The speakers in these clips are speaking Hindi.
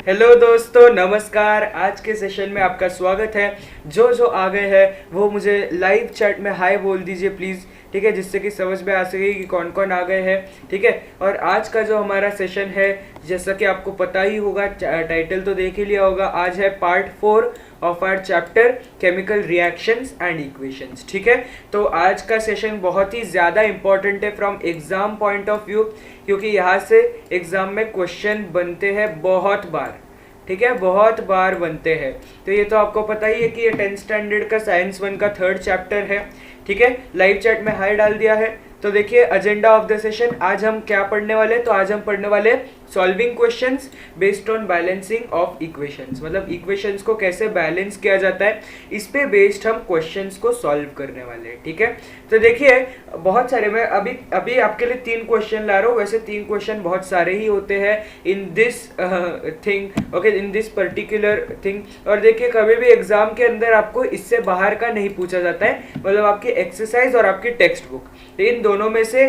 हेलो दोस्तों, नमस्कार। आज के सेशन में आपका स्वागत है। जो आ गए हैं वो मुझे लाइव चैट में हाय बोल दीजिए प्लीज़, ठीक है, जिससे कि समझ में आ सके कि कौन कौन आ गए हैं, ठीक है। और आज का जो हमारा सेशन है, जैसा कि आपको पता ही होगा, टाइटल तो देख ही लिया होगा, आज है part 4 of our chapter chemical reactions and equations, ठीक है। तो आज का सेशन बहुत ही ज़्यादा इंपॉर्टेंट है from exam point of view, क्योंकि यहाँ से एग्जाम में क्वेश्चन बनते हैं बहुत बार, ठीक है, बहुत बार बनते हैं। तो ये तो आपको पता ही है कि ये 10th स्टैंडर्ड का साइंस 1 का 3rd चैप्टर है, ठीक है। लाइव चैट में हाई डाल दिया है। तो देखिए एजेंडा ऑफ द सेशन, आज हम क्या पढ़ने वाले हैं। तो आज हम पढ़ने वाले solving questions based on balancing of equations, मतलब इक्वेशंस को कैसे बैलेंस किया जाता है, इस पे बेस्ड हम क्वेश्चंस को सॉल्व करने वाले हैं, ठीक है। तो देखिए बहुत सारे, मैं अभी अभी आपके लिए 3 क्वेश्चन ला रहा हूँ। वैसे 3 क्वेश्चन बहुत सारे ही होते हैं in this thing, okay, in this particular thing. और देखिए कभी भी एग्जाम के अंदर आपको इससे बाहर का नहीं पूछा जाता है, मतलब आपकी एक्सरसाइज और आपकी टेक्स्ट बुक, इन दोनों में से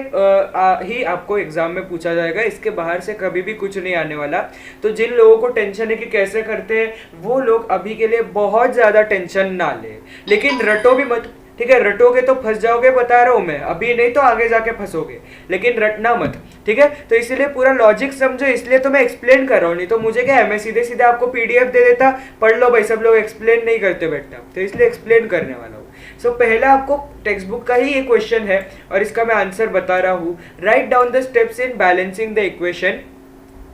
ही आपको एग्जाम में पूछा जाएगा। इसके बाहर से कभी भी कुछ नहीं आने वाला। तो जिन लोगों को टेंशन है कि कैसे करते हैं, वो लोग अभी के लिए बहुत ज्यादा टेंशन ना ले, लेकिन रटो भी मत, ठीक है। रटोगे तो फंस जाओगे, बता रहा हूं मैं, अभी नहीं तो आगे जाके फंसोगे, लेकिन रटना मत, ठीक है। तो इसीलिए पूरा लॉजिक समझो, इसलिए तो मैं एक्सप्लेन कर रहा हूँ। नहीं तो मुझे क्या है, मैं सीधे सीधे आपको पीडीएफ दे देता, पढ़ लो भाई, सब लोग एक्सप्लेन नहीं करते बैठना, तो इसलिए एक्सप्लेन करने वाला हूँ। सो पहला आपको टेक्स्ट बुक का ही ये क्वेश्चन है और इसका मैं आंसर बता रहा हूँ। Write down the steps in balancing the equation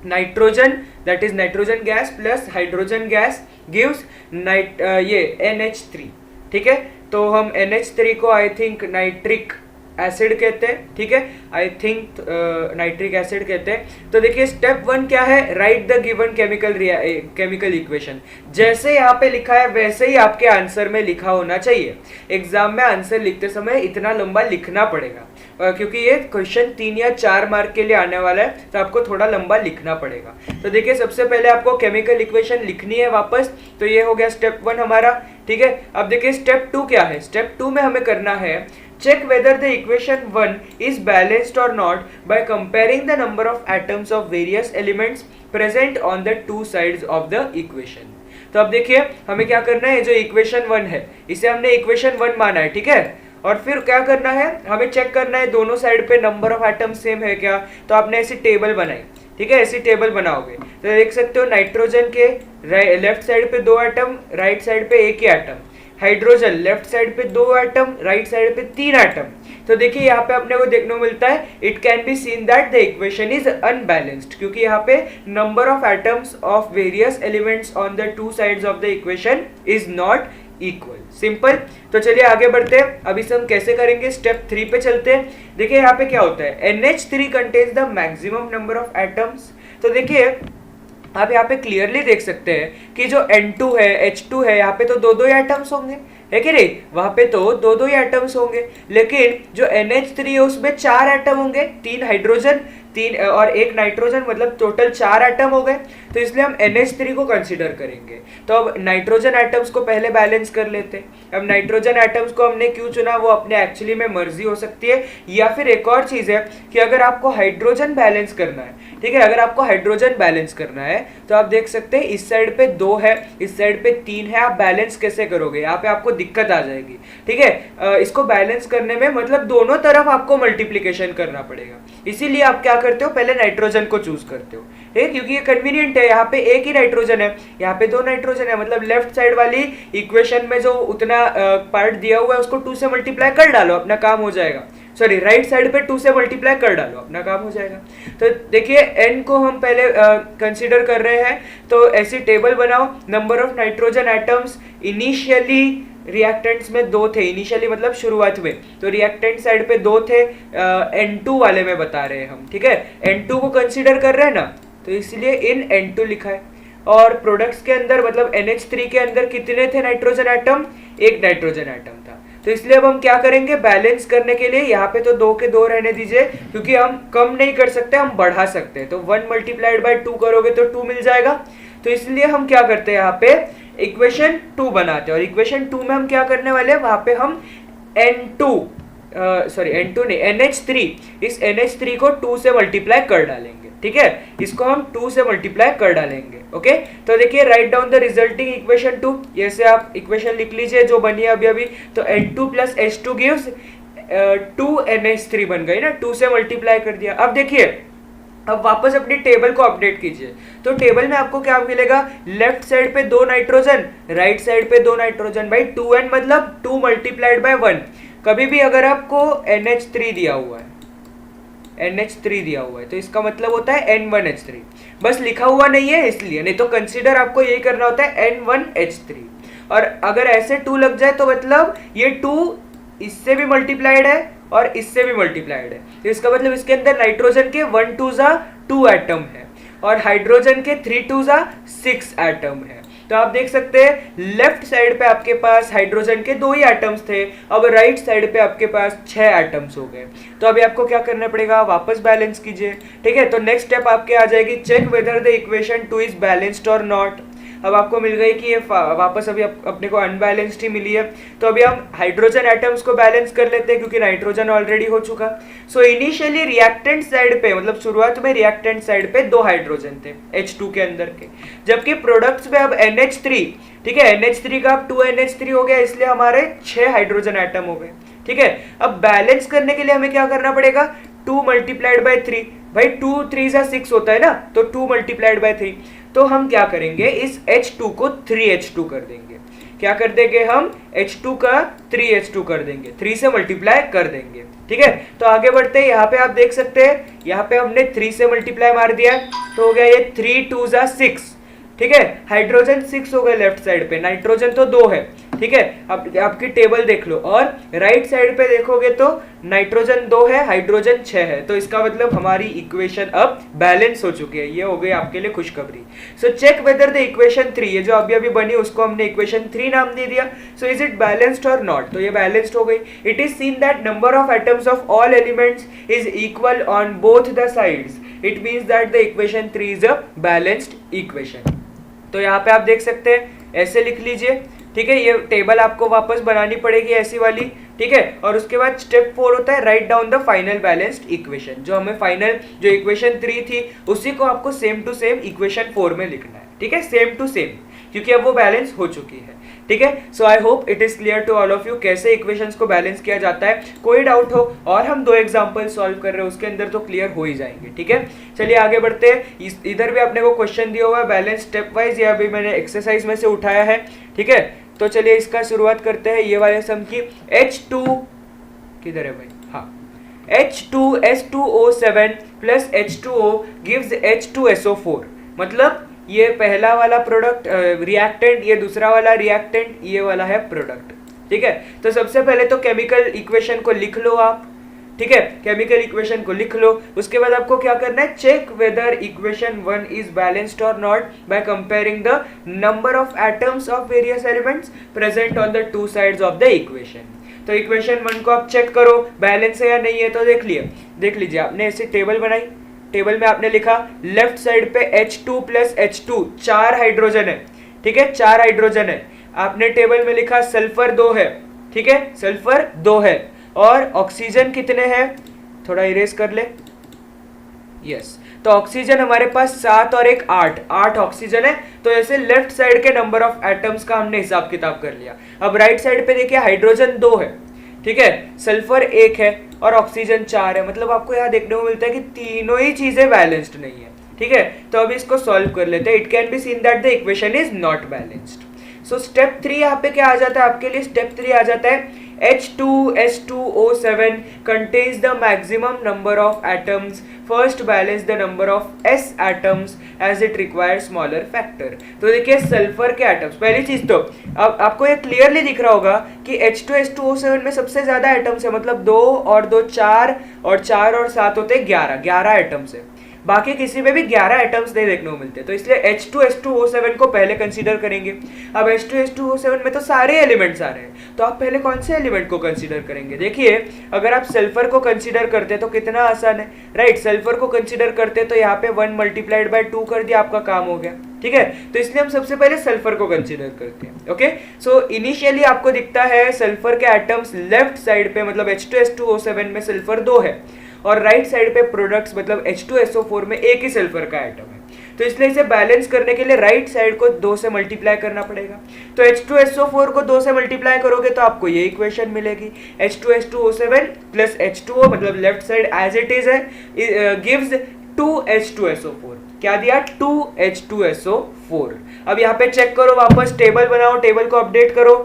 nitrogen, that is nitrogen gas plus hydrogen gas gives ये NH3, ठीक है। तो हम NH3 को आई थिंक नाइट्रिक एसिड कहते हैं, ठीक है, आई थिंक नाइट्रिक एसिड कहते हैं। तो देखिए स्टेप 1 क्या है, right the given chemical equation. जैसे यहाँ पे लिखा है वैसे ही आपके आंसर में लिखा होना चाहिए। एग्जाम में आंसर लिखते समय इतना लंबा लिखना पड़ेगा, क्योंकि ये क्वेश्चन 3 या 4 मार्क के लिए आने वाला है, तो आपको थोड़ा लंबा लिखना पड़ेगा। तो देखिए सबसे पहले आपको केमिकल इक्वेशन लिखनी है वापस, तो ये हो गया स्टेप 1 हमारा, ठीक है। अब देखिए स्टेप 2 क्या है। स्टेप 2 में हमें करना है check whether the equation 1 is balanced or not by comparing the number of atoms of various elements present on the two sides of the equation। तो अब देखिए हमें क्या करना है, जो इक्वेशन 1 है इसे हमने इक्वेशन 1 माना है, ठीक है। और फिर क्या करना है, हमें चेक करना है दोनों साइड पे नंबर ऑफ एटम सेम है क्या। तो आपने ऐसी टेबल बनाई, ठीक है, ऐसी टेबल बनाओगे तो देख सकते हो नाइट्रोजन के लेफ्ट साइड पे 2 एटम, राइट साइड पे एक ही एटम। हाइड्रोजन लेफ्ट साइड पे 2 एटम, राइट साइड पे 3 एटम। तो देखिए यहाँ पे अपने को देखने को मिलता है, it can be seen that the equation is unbalanced, क्योंकि यहाँ पे number of atoms of various elements on the 2 sides of the equation is not equal. Simple. तो चलिए आगे बढ़ते हैं। अभी से हम कैसे करेंगे, स्टेप 3 पे चलते हैं। देखिए यहाँ पे क्या होता है, NH3 contains the maximum number of atoms. तो देखिए आप यहाँ पे क्लियरली देख सकते हैं कि जो N2 है, H2 है, यहाँ पे तो 2 ही एटम्स होंगे, है कि नहीं, वहां पे तो 2 ही एटम्स होंगे। लेकिन जो NH3 है उसमें 4 एटम होंगे, 3 हाइड्रोजन, 3 और 1 नाइट्रोजन, मतलब टोटल 4 एटम हो गए। तो इसलिए हम NH3 को कंसीडर करेंगे। तो अब नाइट्रोजन एटम्स को पहले बैलेंस कर लेते हैं। अब नाइट्रोजन एटम्स को हमने क्यों चुना, वो अपने एक्चुअली में मर्जी हो सकती है, या फिर एक और चीज है कि अगर आपको हाइड्रोजन बैलेंस करना है, ठीक है, अगर आपको हाइड्रोजन बैलेंस करना है तो आप देख सकते हैं इस साइड पे 2 है, इस साइड पे 3 है, आप बैलेंस कैसे करोगे, यहाँ पे आपको दिक्कत आ जाएगी, ठीक है। इसको बैलेंस करने में मतलब दोनों तरफ आपको मल्टीप्लीकेशन करना पड़ेगा, इसीलिए आप क्या करते हो, पहले नाइट्रोजन को चूज करते हो, ठीक है, क्योंकि ये कन्वीनियंट है। यहाँ पे एक ही नाइट्रोजन है, यहाँ पे 2 नाइट्रोजन है, मतलब लेफ्ट साइड वाली इक्वेशन में जो उतना पार्ट दिया हुआ है उसको 2 से मल्टीप्लाई कर डालो, अपना काम हो जाएगा। सॉरी, राइट साइड पे 2 से मल्टीप्लाई कर डालो, अपना काम हो जाएगा। तो देखिए n को हम पहले कंसीडर कर रहे हैं, तो ऐसी टेबल बनाओ। Number of nitrogen atoms initially reactants में 2 थे, इनिशियली मतलब शुरुआत में, तो रिएक्टेंट साइड पे 2 थे, N2 वाले में बता रहे हैं हम, ठीक है, N2 को कंसीडर कर रहे हैं ना, तो इसलिए इन N2 लिखा है। और प्रोडक्ट्स के अंदर मतलब NH3 के अंदर कितने थे नाइट्रोजन एटम, 1 नाइट्रोजन एटम था। तो इसलिए अब हम क्या करेंगे, बैलेंस करने के लिए यहाँ पे तो 2 के 2 रहने दीजिए, क्योंकि हम कम नहीं कर सकते, हम बढ़ा सकते हैं। तो 1 मल्टीप्लाइड बाय 2 करोगे तो 2 मिल जाएगा। तो इसलिए हम क्या करते हैं, यहाँ पे इक्वेशन 2 बनाते हैं। और इक्वेशन 2 में हम क्या करने वाले हैं, वहां पे हम N2 नहीं NH3, इस NH3 को 2 से मल्टीप्लाई कर डालेंगे। ठीक है, इसको हम 2 से मल्टीप्लाई कर डालेंगे। ओके, तो देखिए write down the resulting equation 2, ये से आप इक्वेशन लिख लीजिए जो बनी है अभी अभी। तो N2 plus H2 gives 2NH3 बन गई ना, 2 से मल्टीप्लाई कर दिया। अब देखिए, अब वापस अपनी टेबल को अपडेट कीजिए। तो टेबल में आपको क्या मिलेगा, लेफ्ट साइड पे 2 नाइट्रोजन, राइट साइड पे 2 नाइट्रोजन। भाई 2n मतलब 2 मल्टीप्लाइड बाय 1। कभी भी अगर आपको NH3 दिया हुआ है, NH3 दिया हुआ है, तो इसका मतलब होता है N1H3। बस लिखा हुआ नहीं है इसलिए, नहीं तो कंसीडर आपको यही करना होता है N1H3। और अगर ऐसे 2 लग जाए तो मतलब ये 2 इससे भी मल्टीप्लाइड है और इससे भी मल्टीप्लाइड है। तो इसका मतलब इसके अंदर नाइट्रोजन के 1 2 2 एटम है और हाइड्रोजन के 3 2 6 एटम है। तो आप देख सकते हैं लेफ्ट साइड पे आपके पास हाइड्रोजन के 2 ही एटम्स थे, अब राइट साइड पे आपके पास 6 एटम्स हो गए। तो अभी आपको क्या करना पड़ेगा, वापस बैलेंस कीजिए। ठीक है, तो नेक्स्ट स्टेप आपके आ जाएगी, check whether the equation 2 is balanced और नॉट। अब आपको मिल गई कि ये वापस अभी अपने को अनबैलेंस्ड ही मिली है। तो अभी हम हाइड्रोजन एटम्स को बैलेंस कर लेते हैं क्योंकि नाइट्रोजन ऑलरेडी हो चुका। सो इनिशियली रिएक्टेंट साइड पे, मतलब शुरुआत में रिएक्टेंट साइड पे 2 हाइड्रोजन थे H2 के अंदर के, जबकि प्रोडक्ट्स पे अब NH3, ठीक है, NH3 का अब 2NH3 हो गया, इसलिए हमारे 6 हाइड्रोजन एटम हो गए। ठीक है, अब बैलेंस करने के लिए हमें क्या करना पड़ेगा, 2 मल्टीप्लाइड बाय 3। भाई 2 3 6 होता है ना, तो 2 मल्टीप्लाइड बाय 3। तो हम क्या करेंगे, इस H2 को 3H2 कर देंगे। क्या कर देंगे हम, H2 का 3H2 कर देंगे, 3 से मल्टीप्लाई कर देंगे। ठीक है, तो आगे बढ़ते हैं। यहाँ पे आप देख सकते हैं, यहाँ पे हमने 3 से मल्टीप्लाई मार दिया, तो हो गया ये 3 2 6। ठीक है, हाइड्रोजन 6 हो गए लेफ्ट साइड पे, नाइट्रोजन तो 2 है। ठीक है, अब आपकी टेबल देख लो और राइट साइड पे देखोगे तो नाइट्रोजन 2 है, हाइड्रोजन 6 है। तो इसका मतलब हमारी इक्वेशन अब बैलेंस हो चुकी है। ये हो गई आपके लिए खुशखबरी। So check whether the equation 3, ये जो अभी अभी बनी उसको हमने इक्वेशन 3 नाम दे दिया। सो इज इट बैलेंस्ड और नॉट, तो ये बैलेंस्ड हो गई। It is seen that number of atoms of all elements is equal on both the sides. It means that the equation 3 is a balanced equation. तो यहाँ पे आप देख सकते हैं, ऐसे लिख लीजिए। ठीक है, ये टेबल आपको वापस बनानी पड़ेगी ऐसी वाली। ठीक है, और उसके बाद स्टेप 4 होता है write down the final balanced equation. जो हमें फाइनल जो इक्वेशन 3 थी उसी को आपको सेम टू सेम इक्वेशन 4 में लिखना है। ठीक है, सेम टू सेम, क्योंकि अब वो बैलेंस हो चुकी है। ठीक है, so I hope it is clear to all of you कैसे इक्वेशंस को बैलेंस किया जाता है। कोई डाउट हो और हम 2 एग्जांपल सॉल्व कर रहे हैं उसके अंदर तो क्लियर हो ही जाएंगे। ठीक है, चलिए आगे बढ़ते हैं। इधर भी अपने को क्वेश्चन दिया हुआ है बैलेंस स्टेप वाइज, ये अभी मैंने एक्सरसाइज में से उठाया है। ठीक है, तो चलिए इसका शुरुआत करते हैं ये वाले सम की। H2 किधर है भाई, हाँ, H2S2O7 plus H2O gives H2SO4। मतलब ये पहला वाला प्रोडक्ट रिएक्टेंट, ये दूसरा वाला रिएक्टेंट, ये वाला है प्रोडक्ट। ठीक है, तो सबसे पहले तो केमिकल इक्वेशन को लिख लो आप। ठीक है, केमिकल इक्वेशन को लिख लो। उसके बाद आपको क्या करना है, check whether equation 1 is balanced और not by comparing the number of atoms of various elements present on the 2 sides of the equation. तो इक्वेशन 1 को आप चेक करो बैलेंस है या नहीं है। तो देख लीजिए आपने ऐसी टेबल बनाई, टेबल में आपने लिखा लेफ्ट साइड पे H2 प्लस H2 4 हाइड्रोजन है। ठीक है, 4 हाइड्रोजन है। आपने टेबल में लिखा सल्फर 2 है। ठीक है, सल्फर 2 है और ऑक्सीजन कितने हैं, थोड़ा इरेज कर ले, यस। तो ऑक्सीजन हमारे पास 7 और 1 8 ऑक्सीजन है। तो ऐसे लेफ्ट साइड के नंबर ऑफ एटम्स का हमने हिसाब किताब कर लिया। अब राइट साइड पे देखिए हाइड्रोजन 2 है। ठीक है, सल्फर 1 है और ऑक्सीजन 4 है। मतलब आपको यहाँ देखने को मिलता है कि तीनों ही चीजें बैलेंस्ड नहीं है। ठीक है, तो अब इसको सॉल्व कर लेते हैं। It can be seen that the equation is not balanced. So step 3 यहाँ पे क्या आ जाता है आपके लिए, स्टेप 3 आ जाता है H2S2O7 contains the maximum number of atoms. First balance the number of S atoms as it requires smaller factor. तो देखिए सल्फर के एटम्स, पहली चीज तो अब आपको ये क्लियरली दिख रहा होगा कि H2S2O7 में सबसे ज्यादा एटम्स है। मतलब 2 और 2 4 और 4 और 7 होते हैं 11 एटम्स है। बाकी किसी में भी 11 एटम्स नहीं देखने को मिलते, तो इसलिए H2S2O7 को पहले कंसीडर करेंगे। अब H2S2O7 में तो सारे एलिमेंट्स आ रहे हैं, तो आप पहले कौन से एलिमेंट को कंसीडर करेंगे। देखिए अगर आप सल्फर को कंसीडर करते तो कितना आसान है, राइट। सल्फर को कंसीडर करते तो यहाँ पे 1 मल्टीप्लाइड बाय 2 कर दिया, आपका काम हो गया। ठीक है, तो इसलिए हम सबसे पहले सल्फर को कंसीडर करते हैं। ओके, सो इनिशियली आपको दिखता है सल्फर के एटम्स लेफ्ट साइड पे, मतलब H2S2O7 में सल्फर 2 है और राइट साइड पे प्रोडक्ट्स मतलब H2SO4 में एक ही सल्फर का एटम है। तो इसलिए इसे बैलेंस करने के लिए राइट साइड को 2 से मल्टीप्लाई करना पड़ेगा। तो H2SO4 को 2 से मल्टीप्लाई करोगे तो आपको ये इक्वेशन मिलेगी, H2S2O7 प्लस H2O, मतलब left side as it is है, गिव्स 2H2SO4। क्या दिया? 2H2SO4। अब यहाँ पे चेक करो, वापस टेबल बनाओ, टेबल को अपडेट करो।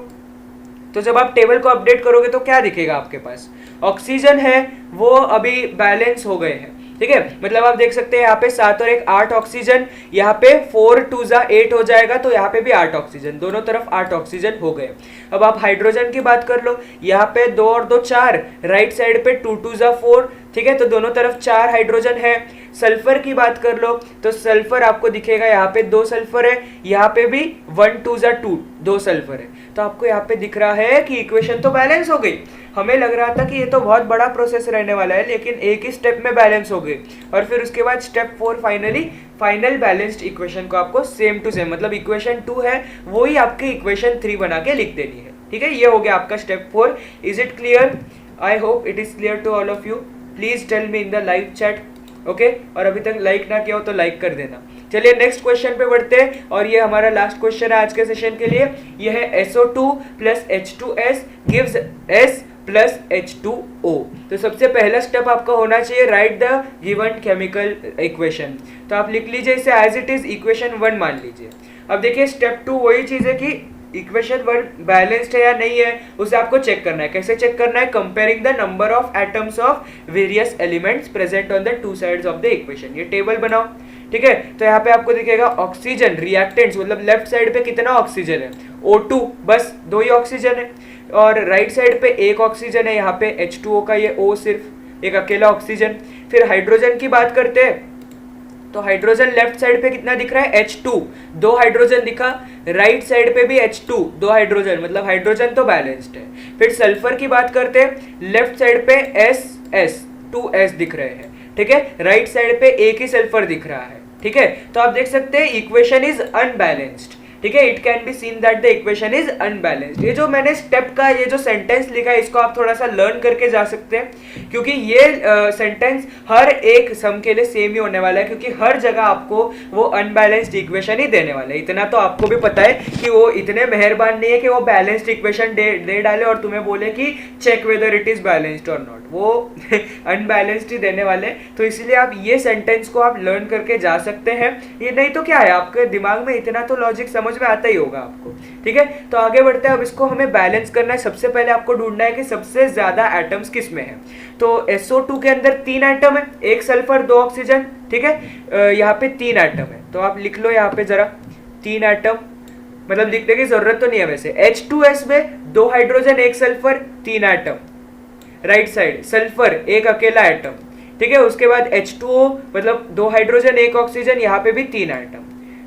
तो जब आप टेबल को अपडेट करोगे तो क्या दिखेगा आपके पास? ऑक्सीजन है वो अभी बैलेंस हो गए हैं, ठीक है। मतलब आप देख सकते हैं यहाँ पे 7 और 1 8 ऑक्सीजन, यहाँ पे 4 2 8 हो जाएगा, तो यहाँ पे भी 8 ऑक्सीजन, दोनों तरफ 8 ऑक्सीजन हो गए। अब आप हाइड्रोजन की बात कर लो, यहाँ पे 2 और 2 4, राइट साइड पे 2 2 4, ठीक है, तो दोनों तरफ 4 हाइड्रोजन है। सल्फर की बात कर लो तो सल्फर आपको दिखेगा, यहाँ पे 2 सल्फर है, यहाँ पे भी 1 2 2, 2 सल्फर है। तो आपको यहाँ पे दिख रहा है कि इक्वेशन तो बैलेंस हो गई। हमें लग रहा था कि ये तो बहुत बड़ा प्रोसेस रहने वाला है, लेकिन एक ही स्टेप में बैलेंस हो गई। और फिर उसके बाद स्टेप 4 फाइनल बैलेंस्ड इक्वेशन को आपको सेम टू सेम, मतलब इक्वेशन 2 है वही आपकी इक्वेशन 3 बना के लिख देनी है, ठीक है। ये हो गया आपका step 4। Is it clear? I hope it is clear to all of you. Please tell me in the live chat, okay. और अभी तक लाइक ना किया हो तो लाइक कर देना। चलिए नेक्स्ट क्वेश्चन पे बढ़ते हैं, और ये हमारा लास्ट क्वेश्चन है आज के सेशन के लिए। ये है SO2 plus H2S gives S plus H2O। तो सबसे पहला स्टेप आपका होना चाहिए right the given chemical equation. तो आप लिख लीजिए इसे एज इट इज, इक्वेशन 1 मान लीजिए। अब देखिए स्टेप 2 वही चीज है कि इक्वेशन 1 बैलेंस्ड है या नहीं है, उसे आपको चेक करना है। कैसे चेक करना है? Comparing the number of atoms of various elements present on the 2 sides of the equation. ये टेबल बनाओ, ठीक है। तो यहाँ पे आपको दिखेगा ऑक्सीजन रिएक्टेंट्स, मतलब लेफ्ट साइड पे कितना ऑक्सीजन है? O2, बस 2 ही ऑक्सीजन है। और राइट साइड पे 1 ऑक्सीजन है, यहाँ पे H2O का ये O सिर्फ एक अकेला ऑक्सीजन। फिर हाइड्रोजन की बात करते हैं तो हाइड्रोजन लेफ्ट साइड पे कितना दिख रहा है? H2, 2 हाइड्रोजन दिखा। राइट साइड पे भी H2, 2 हाइड्रोजन, मतलब हाइड्रोजन तो बैलेंस्ड है। फिर सल्फर की बात करते हैं, लेफ्ट साइड पे S 2S दिख रहे हैं, ठीक है। राइट साइड पे एक ही सल्फर दिख रहा है, ठीक है। तो आप देख सकते हैं इक्वेशन इज अनबैलेंस्ड, ठीक है। It can be seen that the equation is unbalanced. ये जो मैंने स्टेप का ये जो सेंटेंस लिखा है, इसको आप थोड़ा सा लर्न करके जा सकते हैं, क्योंकि ये सेंटेंस हर एक सम के लिए सेम ही होने वाला है, क्योंकि हर जगह आपको वो अनबैलेंस्ड इक्वेशन ही देने वाले हैं। इतना तो आपको भी पता है कि वो इतने मेहरबान नहीं है कि वो बैलेंस्ड इक्वेशन दे डाले और तुम्हें बोले कि check whether it is balanced और नॉट। वो अनबैलेंस्ड ही देने वाले, तो इसलिए आप ये सेंटेंस को आप लर्न करके जा सकते हैं। ये नहीं तो क्या है, आपके दिमाग में इतना तो लॉजिक समझ में आता ही होगा आपको, ठीक है। तो आगे बढ़ते हैं। अब इसको हमें बैलेंस करना है। सबसे पहले आपको ढूंढना है कि सबसे ज्यादा एटम्स किस में है। तो SO2 के अंदर 3 एटम है, 1 सल्फर 2 ऑक्सीजन, ठीक है। यहाँ पे 3 एटम है, तो आप लिख लो यहाँ पे जरा 3 एटम, मतलब लिखने की जरूरत तो नहीं है वैसे। H2S में 2 hydrogen 1 sulphur 3 atom, right side sulphur एक अकेला एटम, ठीक है। उसके बाद H2O मतलब 2 हाइड्रोजन 1 ऑक्सीजन, यहाँ पे भी 3 एटम।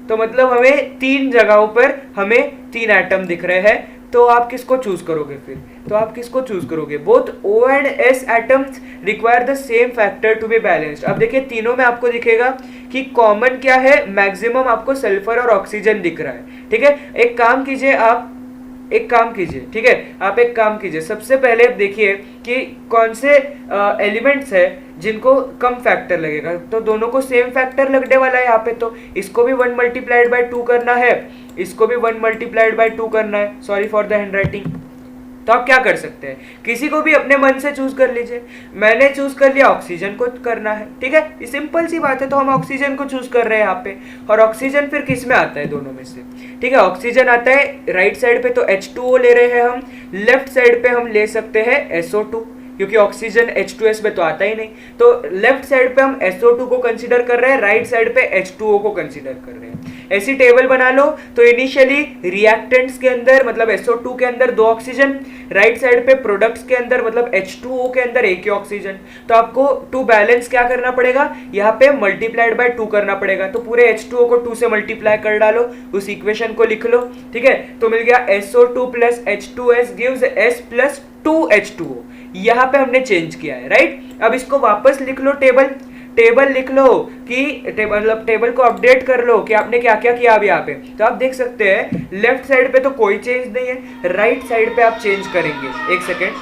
तो मतलब हमें 3 जगहों पर हमें 3 एटम दिख रहे हैं। तो आप किसको चूज करोगे फिर? तो आप किसको चूज करोगे? Both O and S atoms require the same factor to be balanced. अब देखिए तीनों में आपको दिखेगा कि कॉमन क्या है, मैक्सिमम आपको सल्फर और ऑक्सीजन दिख रहा है, ठीक है। एक काम कीजिए, ठीक है, आप एक काम कीजिए, सबसे पहले देखिए कि कौन से एलिमेंट्स है जिनको कम फैक्टर लगेगा। तो दोनों को सेम फैक्टर लगने वाला है यहाँ पे, तो इसको भी 1 मल्टीप्लाइड बाय 2 करना है, इसको भी 1 मल्टीप्लाइड बाय 2 करना है। Sorry for the handwriting. तो आप क्या कर सकते हैं, किसी को भी अपने मन से चूज कर लीजिए। मैंने चूज कर लिया ऑक्सीजन को करना है, ठीक है, ये सिंपल सी बात है। तो हम ऑक्सीजन को चूज कर रहे हैं यहाँ पे। और ऑक्सीजन फिर किस में आता है दोनों में से? ठीक है, ऑक्सीजन आता है राइट साइड पे, तो H2O ले रहे हैं हम। लेफ्ट साइड पे हम ले सकते हैं SO2, क्योंकि ऑक्सीजन H2S में तो आता ही नहीं। तो लेफ्ट साइड पे हम SO2 को कंसीडर कर रहे हैं, राइट साइड पे H2O को कंसीडर कर रहे हैं। ऐसी टेबल बना लो। तो इनिशियली रिएक्टेंट्स के अंदर मतलब SO2 के अंदर 2 ऑक्सीजन, राइट साइड पे प्रोडक्ट्स के अंदर मतलब H2O के अंदर 1 ही ऑक्सीजन। तो आपको टू बैलेंस क्या करना पड़ेगा, यहाँ पे मल्टीप्लाइड बाय 2 करना पड़ेगा। तो पूरे H2O को 2 से मल्टीप्लाई कर डालो, उस इक्वेशन को लिख लो, ठीक है। तो मिल गया SO2 plus H2S gives S plus 2H2O। यहाँ पे हमने चेंज किया है, राइट। अब इसको वापस लिख लो, टेबल लिख लो कि मतलब टेबल को अपडेट कर लो कि आपने क्या क्या किया अब यहाँ पे। तो आप देख सकते हैं लेफ्ट साइड पे तो कोई चेंज नहीं है, राइट साइड पे आप चेंज करेंगे। एक सेकेंड,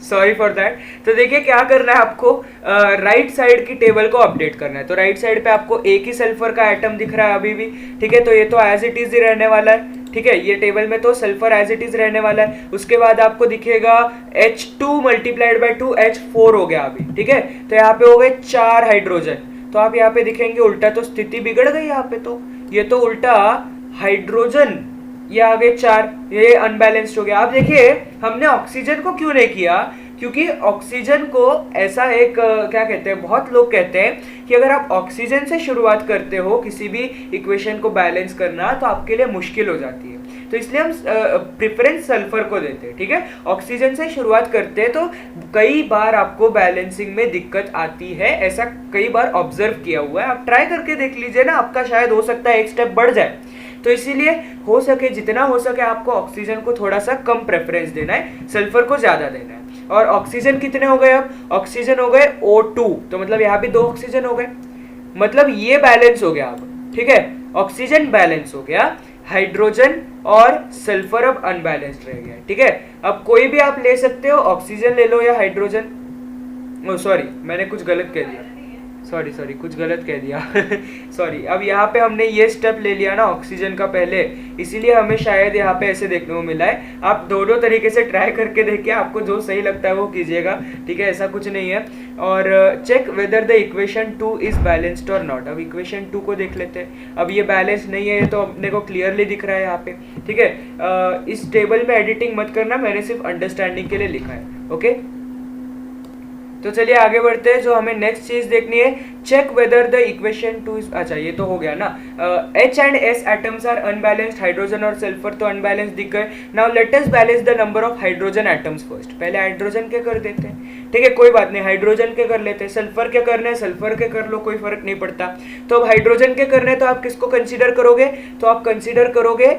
सॉरी फॉर दैट। तो देखिए क्या करना है आपको, राइट साइड की टेबल को अपडेट करना है। तो राइट साइड पे आपको एक ही सल्फर का एटम दिख रहा है अभी भी, ठीक है, तो ये तो एज इट इज ही रहने वाला है, ठीक है, ये टेबल में तो सल्फर एज इट इज रहने वाला है। उसके बाद आपको दिखेगा H2 मल्टीप्लाइड बाई 2 H4 हो गया अभी, ठीक है, तो यहाँ पे हो गए 4 हाइड्रोजन। तो आप यहाँ पे दिखेंगे उल्टा, तो स्थिति बिगड़ गई यहाँ पे, तो ये तो उल्टा हाइड्रोजन, ये आ गए 4, ये अनबैलेंस्ड हो गया। आप देखिए हमने ऑक्सीजन को क्यों नहीं किया, क्योंकि ऑक्सीजन को ऐसा एक क्या कहते हैं, बहुत लोग कहते हैं कि अगर आप ऑक्सीजन से शुरुआत करते हो किसी भी इक्वेशन को बैलेंस करना तो आपके लिए मुश्किल हो जाती है, तो इसलिए हम प्रेफरेंस सल्फर को देते हैं, ठीक है। ऑक्सीजन से शुरुआत करते हैं तो कई बार आपको बैलेंसिंग में दिक्कत आती है, ऐसा कई बार ऑब्जर्व किया हुआ है। आप ट्राई करके देख लीजिए ना, आपका शायद हो सकता है एक स्टेप बढ़ जाए। तो इसीलिए हो सके जितना हो सके आपको ऑक्सीजन को थोड़ा सा कम प्रेफरेंस देना है, सल्फर को ज्यादा देना है। और ऑक्सीजन कितने हो गए, अब ऑक्सीजन हो गए O2, तो मतलब यहाँ भी 2 ऑक्सीजन हो गए, मतलब ये बैलेंस हो गया अब, ठीक है, ऑक्सीजन बैलेंस हो गया, हाइड्रोजन और सल्फर अब अनबैलेंस्ड रह गया, ठीक है। अब कोई भी आप ले सकते हो, ऑक्सीजन ले लो या हाइड्रोजन, सॉरी मैंने कुछ गलत कह दिया, सॉरी कुछ गलत कह दिया सॉरी। अब यहाँ पे हमने ये स्टेप ले लिया ना ऑक्सीजन का पहले, इसीलिए हमें शायद यहाँ पे ऐसे देखने को मिला है। आप दोनों तरीके से ट्राई करके देखिए, आपको जो सही लगता है वो कीजिएगा, ठीक है, ऐसा कुछ नहीं है। और check whether the equation 2 is balanced और नॉट। अब इक्वेशन 2 को देख लेते हैं। अब ये बैलेंस नहीं है, ये तो अपने को क्लियरली दिख रहा है यहाँ पे, ठीक है। इस टेबल में एडिटिंग मत करना, मैंने सिर्फ अंडरस्टैंडिंग के लिए लिखा है, ओके। तो चलिए आगे बढ़ते हैं। जो हमें नेक्स्ट चीज देखनी है, check whether the equation 2 is, अच्छा ये तो हो गया ना, H एंड S atoms are unbalanced, hydrogen और सल्फर तो अनबैलेंस्ड दिख गए। Now let us balance the number of hydrogen atoms first. पहले हाइड्रोजन के कर देते हैं, ठीक है, कोई बात नहीं, हाइड्रोजन के कर लेते हैं। सल्फर के करने हैं, सल्फर के कर लो, कोई फर्क नहीं पड़ता। तो अब हाइड्रोजन के करने, तो आप किसको कंसीडर करोगे, तो आप कंसीडर करोगे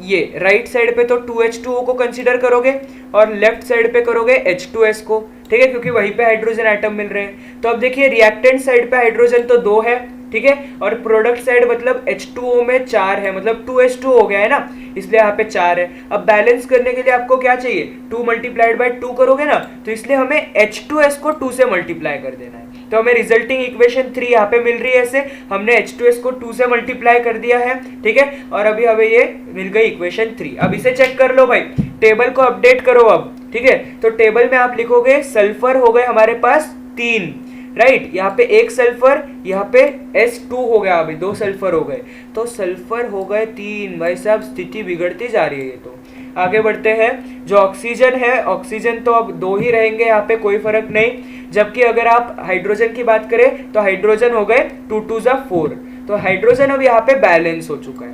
ये राइट साइड पे तो 2H2O को कंसीडर करोगे और लेफ्ट साइड पे करोगे H2S को, ठीक है, क्योंकि वहीं पे हाइड्रोजन एटम मिल रहे हैं। तो अब देखिए रिएक्टेंट साइड पे हाइड्रोजन तो 2 है, ठीक है, और प्रोडक्ट साइड मतलब H2O में 4 है, मतलब 2H2 हो गया है ना, इसलिए यहाँ पे 4 है। अब बैलेंस करने के लिए आपको क्या चाहिए, 2 मल्टीप्लाइड बाय 2 करोगे ना, तो इसलिए हमें H2S को 2 से मल्टीप्लाई कर देना है। तो हमें रिजल्टिंग इक्वेशन 3 यहाँ पे मिल रही है, ऐसे हमने H2S को 2 से मल्टीप्लाई कर दिया है, ठीक है, और अभी हमें ये मिल गई इक्वेशन 3। अब इसे चेक कर लो भाई, टेबल को अपडेट करो अब, ठीक है। तो टेबल में आप लिखोगे सल्फर हो गए हमारे पास 3, राइट, यहाँ पे 1 सल्फर, यहाँ पे S2 हो गया, अभी 2 सल्फर हो गए, तो सल्फर हो गए 3। भाई साहब स्थिति बिगड़ती जा रही है ये तो। आगे बढ़ते हैं। जो ऑक्सीजन है, ऑक्सीजन तो अब 2 ही रहेंगे यहाँ पे, कोई फर्क नहीं। जबकि अगर आप हाइड्रोजन की बात करें तो हाइड्रोजन हो गए 2 2 4, तो हाइड्रोजन अब यहाँ पे बैलेंस हो चुका है,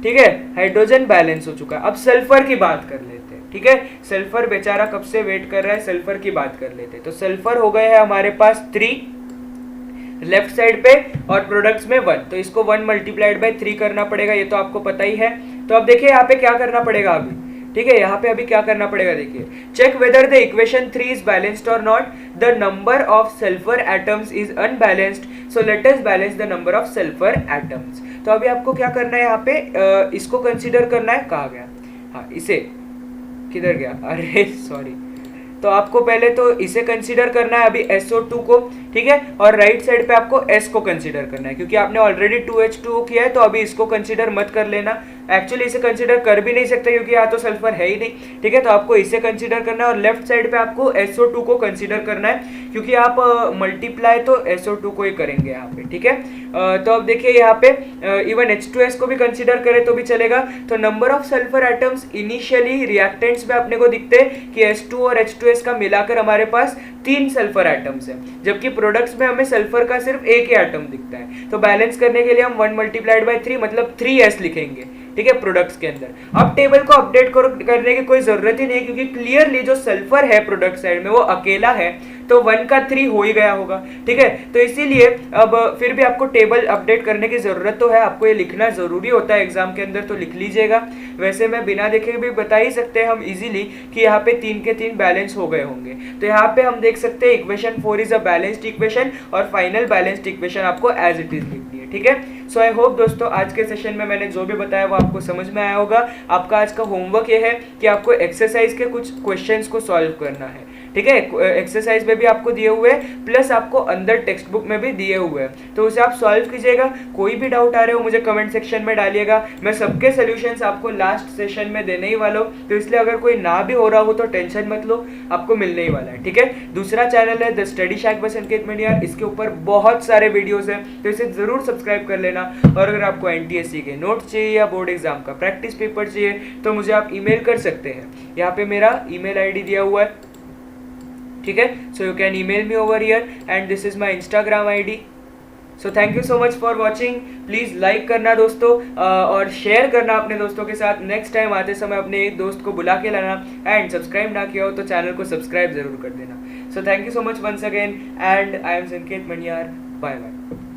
ठीक है, हाइड्रोजन बैलेंस हो चुका है। अब सल्फर की बात कर लेते हैं, ठीक है, सल्फर बेचारा कब से वेट कर रहा है, सल्फर की बात कर लेते हैं। तो सल्फर हो गए हैं हमारे पास 3 लेफ्ट साइड पे और प्रोडक्ट्स में 1, तो इसको 1 मल्टीप्लाइड बाय 3 करना पड़ेगा, ये तो आपको पता ही है। तो अब देखिए यहाँ पे क्या करना पड़ेगा अभी, ठीक है, यहाँ पे अभी क्या करना पड़ेगा, देखिए, check whether the equation 3 is balanced और not, the number of sulphur atoms is unbalanced, so let us balance the number of sulphur atoms. तो अभी आपको क्या करना है, यहाँ पे इसको कंसीडर करना है, कहाँ गया, हाँ इसे, किधर गया, अरे सॉरी, तो आपको पहले तो इसे कंसीडर करना है अभी SO2 को, ठीक है, और राइट साइड पे आपको S को कंसीडर करना है, क्योंकि आपने ऑलरेडी 2H2O किया है, तो अभी इसको कंसीडर मत कर लेना। एक्चुअली इसे कंसीडर कर भी नहीं सकते क्योंकि यहाँ तो सल्फर है ही नहीं, ठीक है, तो आपको इसे कंसीडर करना है, और लेफ्ट साइड पे आपको SO2 को कंसीडर करना है, क्योंकि आप मल्टीप्लाई तो SO2 को ही करेंगे यहाँ पे, ठीक है। तो अब देखिए यहाँ पे इवन H2S को भी कंसीडर करें तो भी चलेगा। तो number of sulphur atoms initially reactants में अपने को दिखते हैं कि H2 और H2S का मिलाकर हमारे पास 3 सल्फर एटम्स है, जबकि प्रोडक्ट्स में हमें सल्फर का सिर्फ एक ही एटम दिखता है। तो बैलेंस करने के लिए हम 1 मल्टीप्लाइड बाय 3 मतलब 3S लिखेंगे, ठीक है, प्रोडक्ट्स के अंदर। अब टेबल को अपडेट करने की कोई जरूरत ही नहीं है, क्योंकि क्लियरली जो सल्फर है प्रोडक्ट साइड में वो अकेला है, तो 1 का 3 हो ही गया होगा, ठीक है। तो इसीलिए अब फिर भी आपको टेबल अपडेट करने की ज़रूरत तो है, आपको ये लिखना ज़रूरी होता है एग्जाम के अंदर, तो लिख लीजिएगा। वैसे मैं बिना देखे भी बता ही सकते हैं हम इजीली कि यहाँ पे 3 के 3 बैलेंस हो गए होंगे। तो यहाँ पे हम देख सकते हैं equation 4 is a balanced equation और फाइनल बैलेंस्ड इक्वेशन आपको एज इट इज लिखनी है, ठीक है। सो आई होप दोस्तों आज के सेशन में मैंने जो भी बताया वो आपको समझ में आया होगा। आपका आज का होमवर्क ये है कि आपको एक्सरसाइज के कुछ क्वेश्चंस को सॉल्व करना है, ठीक है। एक्सरसाइज में भी आपको दिए हुए हैं, प्लस आपको अंदर टेक्स्ट बुक में भी दिए हुए हैं, तो उसे आप सॉल्व कीजिएगा। कोई भी डाउट आ रहे हो मुझे कमेंट सेक्शन में डालिएगा, मैं सबके सोल्यूशंस आपको लास्ट सेशन में देने ही वाला हूँ। तो इसलिए अगर कोई ना भी हो रहा हो तो टेंशन मत लो, आपको मिलने ही वाला है, ठीक है। दूसरा चैनल है द स्टडी शैक बाय संकेत मनियार, इसके ऊपर बहुत सारे वीडियोस हैं, तो इसे जरूर सब्सक्राइब कर लेना। और अगर आपको एनटीएससी के नोट्स चाहिए या बोर्ड एग्जाम का प्रैक्टिस पेपर चाहिए तो मुझे आप ईमेल कर सकते हैं, यहाँ पे मेरा ईमेल आईडी दिया हुआ है, ठीक है। So you can email me over here and this is my Instagram ID. So thank you so much for watching. Please like करना दोस्तों और शेयर करना अपने दोस्तों के साथ। नेक्स्ट टाइम आते समय अपने एक दोस्त को बुला के लाना, एंड सब्सक्राइब ना किया हो तो चैनल को सब्सक्राइब जरूर कर देना। So thank you so much once again and I am Sanket Maniyar. Bye bye.